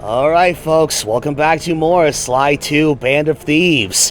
Alright folks, welcome back to more Sly 2 Band of Thieves.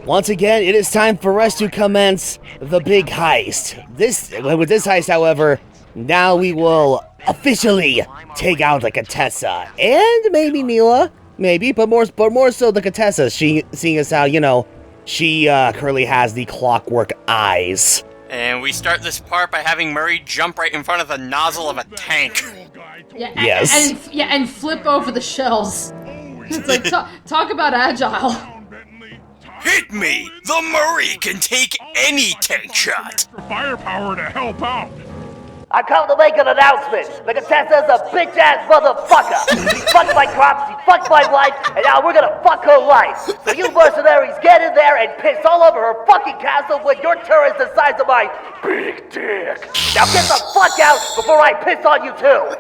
Once again, it is time for us to commence the big heist. With this heist, however, now we will officially take out the Contessa. And maybe Neyla. Maybe, but more so the Contessa, seeing as how, she currently has the Clockwerk eyes. And we start this part by having Murray jump right in front of the nozzle of a tank. Yeah, yes. And flip over the shells. It's like, talk about agile. Hit me! The Murray can take any tank shot! Firepower to help out! I come to make an announcement. The Contessa's a bitch-ass motherfucker. She fucked my crops, she fucked my wife, and now we're gonna fuck her life. So you mercenaries get in there and piss all over her fucking castle when your turret's the size of my big dick. Now get the fuck out before I piss on you too.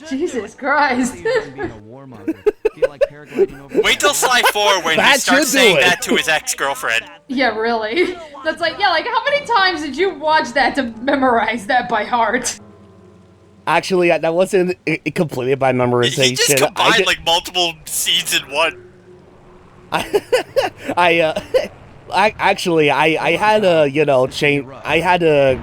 Jesus Christ. Wait till Sly 4 when he starts saying that to his ex-girlfriend. Yeah, really. That's like, yeah, like how many times did you watch that to memorize that by heart? Actually, that wasn't completely by memorization. He just combined like multiple scenes in one. I had to,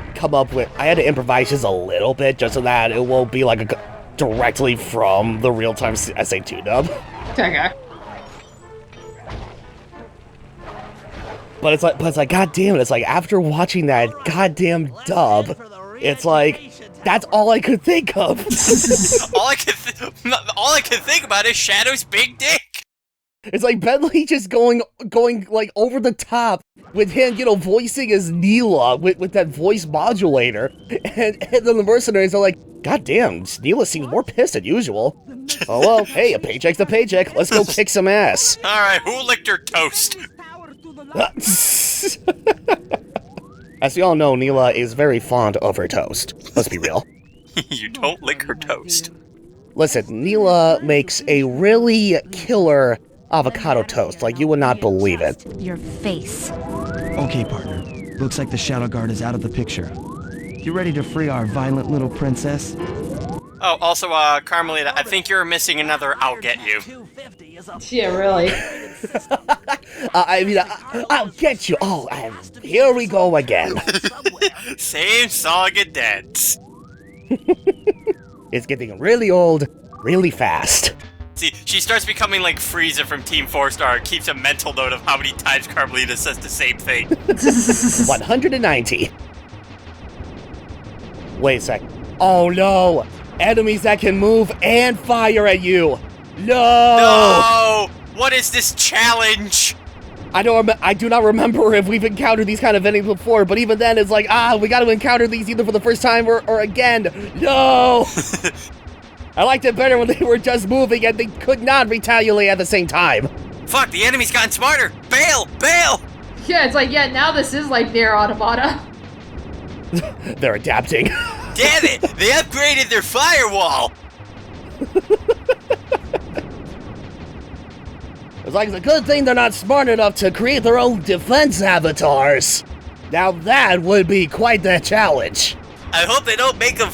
I had to improvise just a little bit just so that it won't be like directly from the real-time SA2 dub. Okay. But it's like, god damn it, it's like, after watching that goddamn dub, it's like, that's all I could think of. all I could think about is Shadow's big dick. It's like Bentley just going like over the top with him, voicing as Neyla with that voice modulator, and then the mercenaries are like, god damn, Neyla seems more pissed than usual. Oh well, hey, a paycheck's a paycheck. Let's go kick some ass. All right, who licked her toast? As we all know, Neyla is very fond of her toast. Let's be real. You don't lick her toast. Listen, Neyla makes a really killer avocado toast, like you would not believe it. Your face. Okay, partner. Looks like the Shadow Guard is out of the picture. You ready to free our violent little princess? Oh, also, Carmelita, I think you're missing another I'll get you. Yeah, really. I'll get you. Oh, here we go again. Same song and dance. It's getting really old, really fast. See, she starts becoming like Frieza from Team 4-Star and keeps a mental note of how many times Carmelita says the same thing. 190. Wait a sec. Oh no! Enemies that can move and fire at you! No! No! What is this challenge? I do not remember if we've encountered these kind of enemies before, but even then it's like, we gotta encounter these either for the first time or again. No! I liked it better when they were just moving and they could not retaliate at the same time. Fuck, the enemy's gotten smarter! Bail! Bail! Yeah, it's like, yeah, now this is like Nier Automata. They're adapting. Damn it! They upgraded their firewall! It's like, it's a good thing they're not smart enough to create their own defense avatars. Now that would be quite the challenge. I hope they don't make a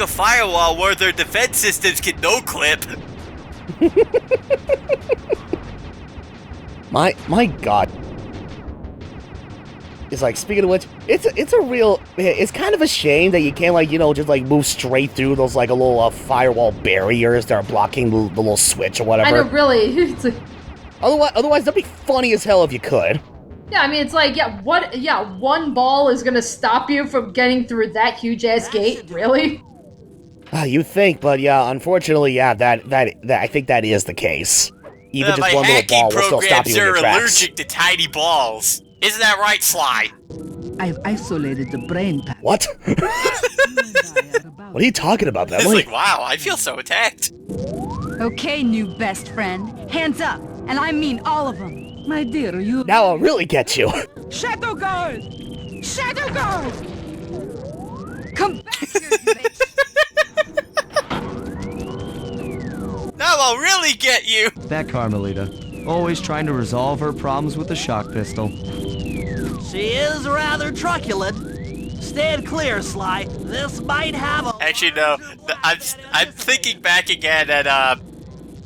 firewall where their defense systems can no-clip. My god. It's like, speaking of which, it's kind of a shame that you can't just move straight through those a little firewall barriers that are blocking the little switch or whatever. I know, really. It's like, otherwise that'd be funny as hell if you could. yeah, I mean, it's like, one ball is gonna stop you from getting through that huge ass gate, really? You think, but yeah, unfortunately, yeah, that I think that is the case. Even just one little ball will still stop you in your tracks. My allergic to tiny balls. Isn't that right, Sly? I've isolated the brain pattern. What? What are you talking about, Bentley? It's like, wow, I feel so attacked. Okay, new best friend. Hands up, and I mean all of them. My dear, you... Now I'll really get you. Shadow Guard! Shadow Guard! Come back here, you bitch! Now I'll really get you! That Carmelita. Always trying to resolve her problems with the shock pistol. She is rather truculent. Stand clear, Sly. This might have a... Actually, no. I'm thinking back again at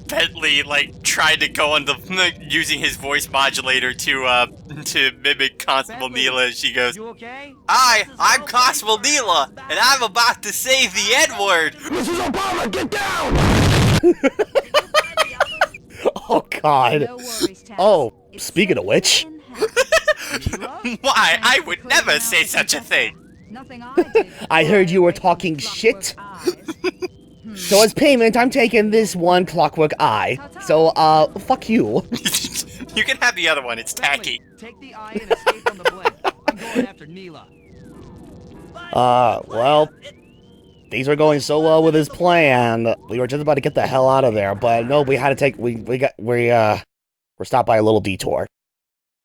Bentley like tried to go on the using his voice modulator to mimic Constable Neyla. And she goes, You okay? I'm Constable Neyla, and I'm about to say the N-word. Mrs. Obama, get down! Oh God. No worries, Tess. Oh, speaking of which. Why? I would never say such a thing. Nothing I did. I heard you were talking shit. So as payment, I'm taking this one Clockwerk eye. So, fuck you. You can have the other one. It's tacky. Take the eye and escape on the blimp. I'm going after Neyla. Well, things are going so well with his plan. We were just about to get the hell out of there, but no, we had to take, we're stopped by a little detour.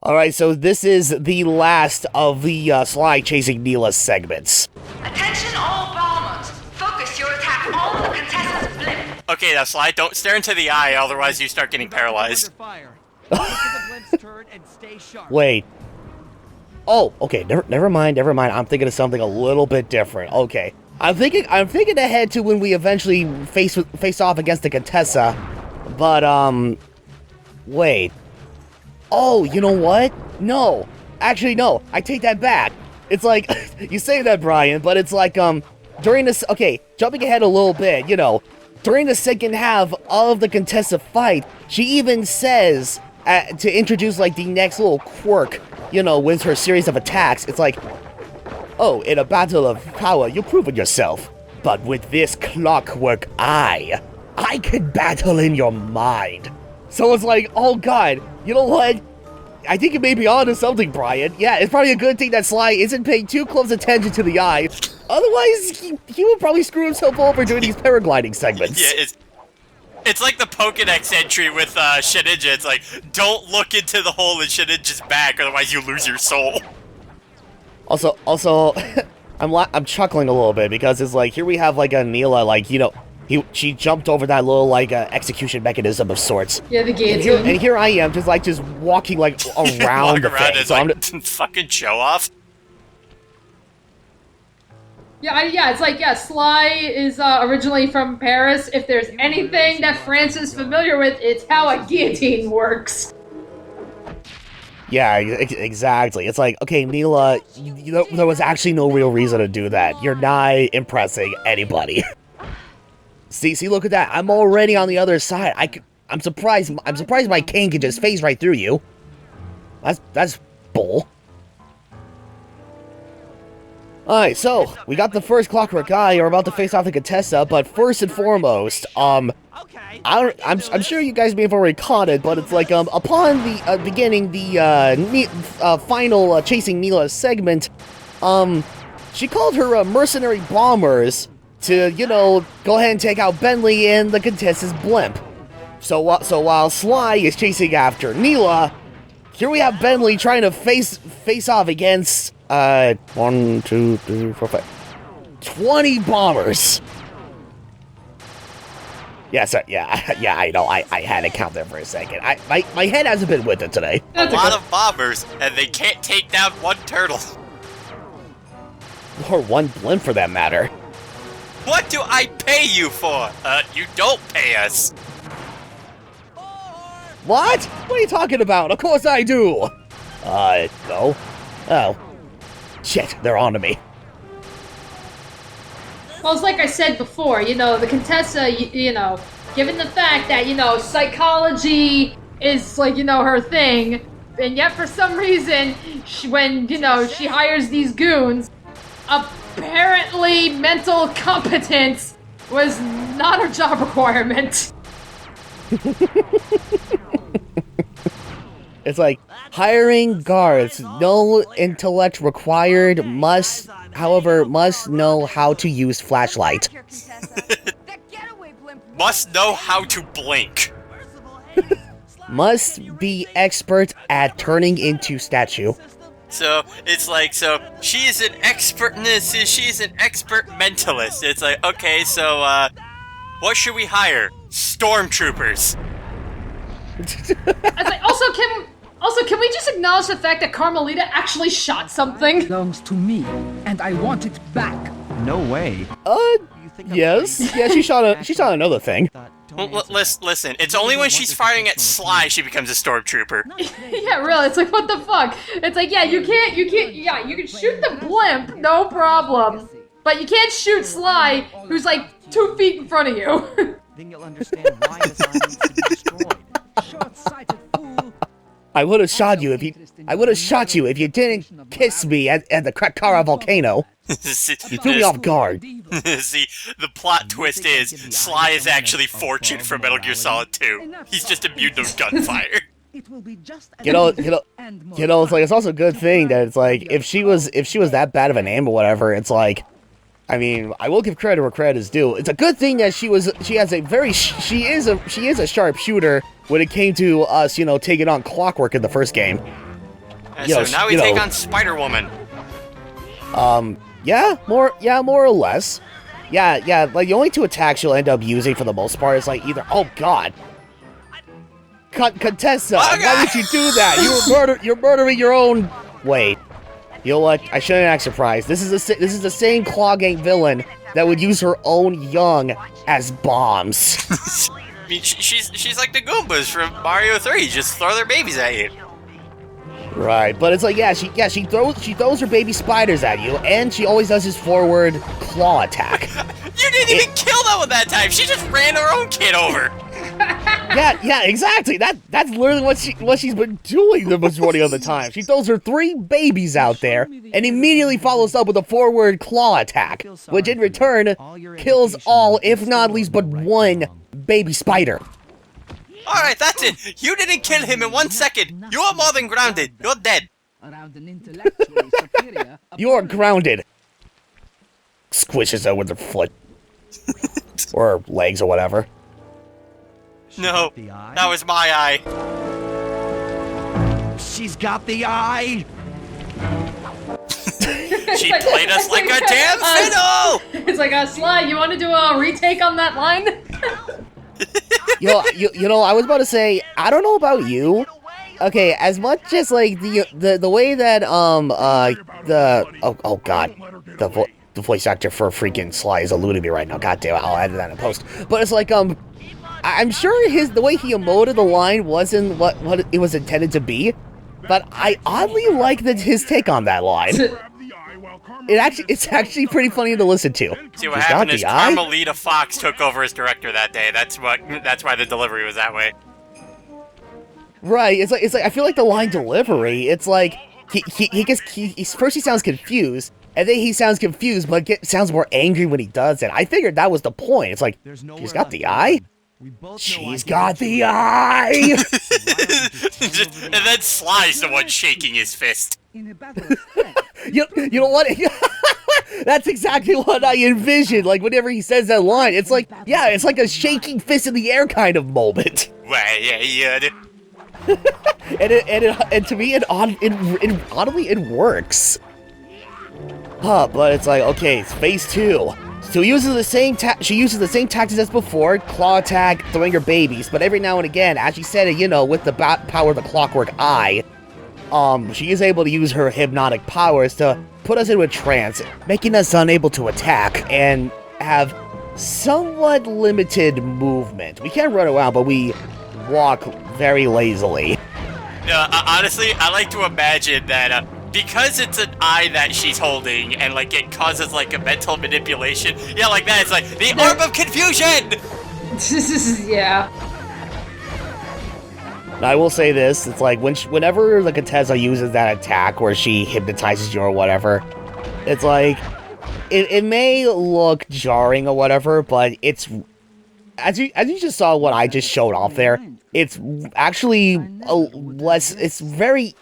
Alright, so this is the last of the, Sly chasing Neyla segments. Attention all bombers! Focus your attack on the Contessa's blimp! Okay, now Sly, don't stare into the eye, otherwise you start getting paralyzed. Wait. Oh, okay, never mind. I'm thinking of something a little bit different. Okay. I'm thinking ahead to when we eventually face off against the Contessa. But, wait. Oh, you know what? No. Actually, no. I take that back. It's like, you say that, Brian, but it's like, during this, okay, jumping ahead a little bit, you know, during the second half of the Contessa fight, she even says, to introduce, like, the next little quirk, you know, with her series of attacks, it's like, oh, in a battle of power, you've proven yourself. But with this Clockwerk eye, I can battle in your mind. So it's like, oh God, you know what? I think you may be onto something, Brian. Yeah, it's probably a good thing that Sly isn't paying too close attention to the eye. Otherwise, he would probably screw himself over doing these paragliding segments. Yeah, it's like the Pokedex entry with Shedinja. It's like, don't look into the hole in Shedinja's back, otherwise you lose your soul. Also, I'm chuckling a little bit because it's like, here we have like a Neyla, like, you know, she jumped over that little, like, execution mechanism of sorts. Yeah, the guillotine. And here I am, just walking, like, around the thing. So like, fucking show off. Yeah, it's like, yeah, Sly is originally from Paris. If there's anything that France is familiar with, it's how a guillotine works. Yeah, exactly. It's like, okay, Neyla, you know, there was actually no real reason to do that. You're not impressing anybody. See, look at that. I'm already on the other side. I'm surprised my cane can just phase right through you. That's bull. Alright, so, we got the first Clockwerk eye. We're about to face off the Contessa, but first and foremost, I'm sure you guys may have already caught it, but it's like, upon the, beginning the, final, Chasing Neyla segment, she called her, mercenary bombers to, you know, go ahead and take out Bentley and the Contessa's blimp. So while Sly is chasing after Neyla, here we have Bentley trying to face off against, 1, 2, 3, 4, 5, 20 bombers. Yes, yeah, I know, I had to count there for a second. My head hasn't been with it today. A lot of bombers, and they can't take down one turtle. Or one blimp for that matter. What do I pay you for? You don't pay us. What? What are you talking about? Of course I do! No. Oh. Shit, they're on to me. Well, it's like I said before, you know, the Contessa, you know, given the fact that, you know, psychology is, like, you know, her thing, and yet for some reason, when, you know, she hires these goons, apparently mental competence was not her job requirement. It's like, hiring guards, no intellect required, however, must know how to use flashlight. Must know how to blink. Must be expert at turning into statue. So, it's like, so, she is an expert in this, she's an expert mentalist. It's like, okay, so, what should we hire? Stormtroopers. I was like, also, Also, can we just acknowledge the fact that Carmelita actually shot something? Belongs to me, and I want it back. No way. Yes. Yeah, she shot another thing. Well, listen, it's only when she's firing at Sly she becomes a stormtrooper. Yeah, really, it's like, what the fuck? It's like, yeah, you can't, yeah, you can shoot the blimp, no problem. But you can't shoot Sly, who's like 2 feet in front of you. Then you'll understand why this line needs to be destroyed. Short-sighted fool. I would have shot you if you didn't kiss me at the Krakara volcano. See, You threw me off guard. See, the plot twist is Sly is actually Fortune from Metal Gear Solid 2. He's just immune to gunfire. It will be just You know, it's like, it's also a good thing that it's like, if she was that bad of an aim or whatever, it's like, I mean, I will give credit where credit is due. It's a good thing that she is a sharp shooter when it came to us, taking on Clockwerk in the first game. So now we take on Spider-Woman. Yeah, more or less. Yeah, like the only 2 attacks you'll end up using for the most part is like either, oh god. Contessa, why would you do that? You're murdering your own. Wait. You know what? I shouldn't act surprised. This is the same Claw Gang villain that would use her own young as bombs. I mean, she's like the Goombas from Mario 3. Just throw their babies at you. Right, but it's like, she throws her baby spiders at you, and she always does his forward claw attack. You didn't even kill that one that time. She just ran her own kid over. Yeah, exactly. That's literally what she's been doing the majority of the time. She throws her 3 babies out there and immediately follows up with a forward claw attack, which in return kills all, if not at least but 1 baby spider. Alright, that's it. You didn't kill him in 1 second. You are more than grounded. You're dead. around an intellectually superior. You're grounded. Squishes her with her foot. Or legs or whatever. No, that was my eye. She's got the eye! She played us like a damn fiddle! It's like, Sly, you want to do a retake on that line? You know, I was about to say, I don't know about you. Okay, as much as like the way that the voice actor for freaking Sly is eluding me right now. God damn it, I'll add that in post. But it's like I'm sure the way he emoted the line wasn't what it was intended to be. But I oddly like his take on that line. It's actually pretty funny to listen to. See, what happened is Carmelita Fox took over as director that day. That's why the delivery was that way. Right. It's like I feel like the line delivery. It's like he first he sounds confused, and then he sounds confused, but sounds more angry when he does it. I figured that was the point. It's like she's got the eye. She's got the eye. And then Sly's the one shaking his fist. You know what? That's exactly what I envisioned. Like whenever he says that line, it's like it's like a shaking fist in the air kind of moment. And to me, oddly, it works. But it's like, okay, it's phase 2. So she uses the same tactics as before, claw attack, throwing her babies. But every now and again, as she said it, with the power of the Clockwerk eye, she is able to use her hypnotic powers to put us into a trance, making us unable to attack and have somewhat limited movement. We can't run around, but we walk very lazily. Honestly, I like to imagine that because it's an eye that she's holding and like it causes like a mental manipulation. Yeah, like that. It's like the orb of confusion. Yeah. I will say this, it's like whenever the Contessa uses that attack where she hypnotizes you or whatever, it's like it may look jarring or whatever, but it's as you just saw what I just showed off there, it's actually a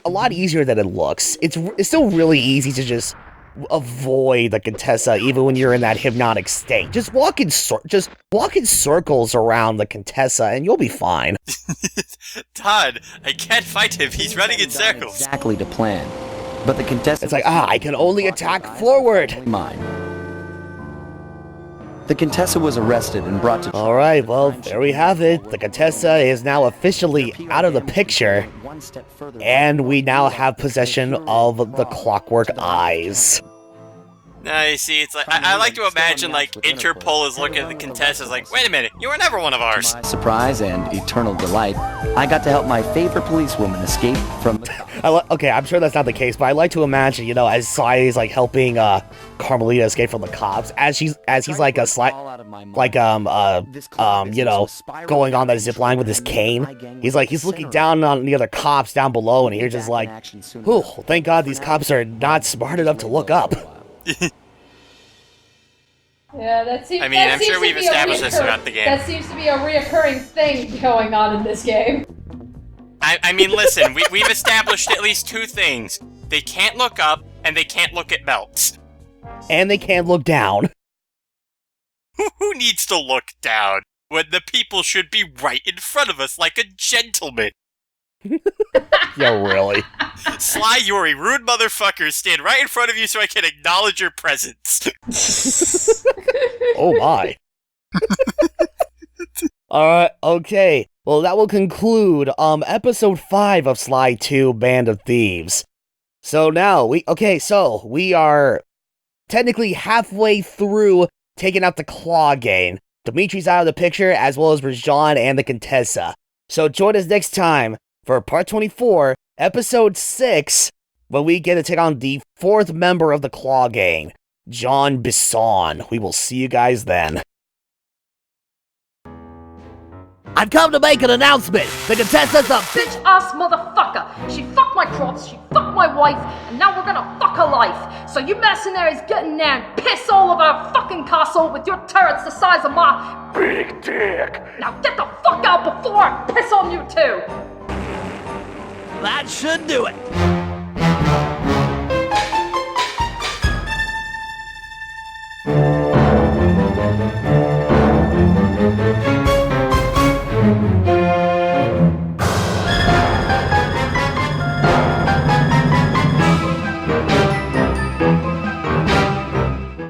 lot easier than it looks. It's still really easy to just avoid the Contessa even when you're in that hypnotic state. Just walk in circles around the Contessa and you'll be fine. Todd, I can't fight him. He's running in circles. Exactly to plan. But the Contessa... It's like, I can only attack forward. Mine. The Contessa was arrested and brought to... Alright, well, there we have it. The Contessa is now officially out of the picture, and we now have possession of the Clockwerk eyes. Now you see, it's like I like to imagine like Interpol is looking at the Contessa's like, wait a minute, you were never one of ours. My surprise and eternal delight, I got to help my favorite policewoman escape from the... Okay, I'm sure that's not the case, but I like to imagine, you know, as Sly is like helping Carmelita escape from the cops, as he's like a Sly, like you know, going on that zip line with his cane. He's looking down on the other cops down below, and you're just like, "Whew, thank God these cops are not smart enough to look up." Yeah, that seems. I mean, I'm sure we've established this throughout the game. That seems to be a reoccurring thing going on in this game. I mean, listen, we've established at least two things. They can't look up, and they can't look at belts. And they can't look down. Who needs to look down when the people should be right in front of us like a gentleman? Yo, really? Sly, you're a rude motherfucker. Stand right in front of you so I can acknowledge your presence. Oh my. Alright, okay. Well, that will conclude episode 5 of Sly 2 Band of Thieves. So now, we are technically halfway through taking out the Claw Gang. Dimitri's out of the picture, as well as Rajan and the Contessa. So join us next time for part 24, episode 6, when we get to take on the 4th member of the Claw Gang, John Bisson. We will see you guys then. I've come to make an announcement. The Contessa's a Bitch-ass motherfucker. She fucked my crops, she fucked my wife, and now we're gonna fuck her life. So you mercenaries get in there and piss all over our fucking castle with your turrets the size of my big dick. Now get the fuck out before I piss on you too. That should do it. Thank you.